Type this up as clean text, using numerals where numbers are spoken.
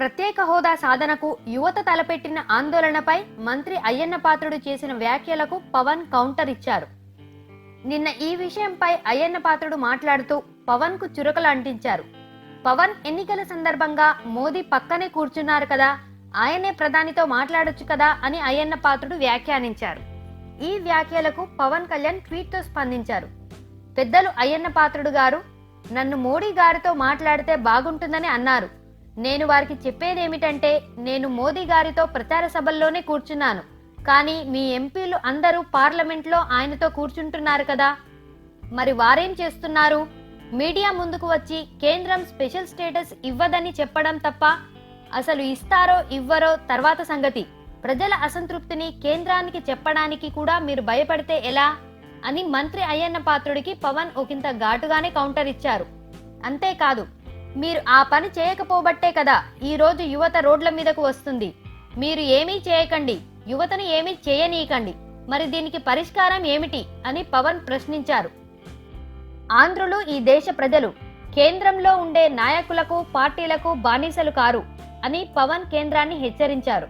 ప్రత్యేక హోదా సాధనకు యువత తలపెట్టిన ఆందోళనపై మంత్రి అయ్యన్న పాత్రుడు చేసిన వ్యాఖ్యలకు పవన్ కౌంటర్ ఇచ్చారు. నిన్న ఈ విషయంపై అయ్యన్న పాత్రుడు మాట్లాడుతూ పవన్ కు చురకలు అంటించారు. పవన్ ఎన్నికల సందర్భంగా మోదీ పక్కనే కూర్చున్నారు కదా, ఆయనే ప్రధానితో మాట్లాడొచ్చు కదా అని అయ్యన్న పాత్రుడు వ్యాఖ్యానించారు. ఈ వ్యాఖ్యలకు పవన్ కళ్యాణ్ ట్వీట్ తో స్పందించారు. పెద్దలు అయ్యన్న పాత్రుడు గారు నన్ను మోడీ గారితో మాట్లాడితే బాగుంటుందని అన్నారు. నేను వారికి చెప్పేదేమిటంటే, నేను మోదీ గారితో ప్రచార సభల్లోనే కూర్చున్నాను, కానీ మీ ఎంపీలు అందరూ పార్లమెంట్లో ఆయనతో కూర్చుంటున్నారు కదా, మరి వారేం చేస్తున్నారు? మీడియా ముందుకు వచ్చి కేంద్రం స్పెషల్ స్టేటస్ ఇవ్వదని చెప్పడం తప్ప, అసలు ఇస్తారో ఇవ్వరో తర్వాత సంగతి. ప్రజల అసంతృప్తిని కేంద్రానికి చెప్పడానికి కూడా మీరు భయపడితే ఎలా అని మంత్రి అయ్యన్న పాత్రుడికి పవన్ ఒకంత ఘాటుగానే కౌంటర్ ఇచ్చారు. అంతేకాదు, మీరు ఆ పని చేయకపోబట్టే కదా ఈ రోజు యువత రోడ్ల మీదకు వస్తుంది. మీరు ఏమీ చేయకండి, యువతను ఏమీ చేయనీయకండి, మరి దీనికి పరిష్కారం ఏమిటి అని పవన్ ప్రశ్నించారు. ఆంధ్రులు ఈ దేశ ప్రజలు, కేంద్రంలో ఉండే నాయకులకు పార్టీలకు బానిసలు కారు అని పవన్ కేంద్రాన్ని హెచ్చరించారు.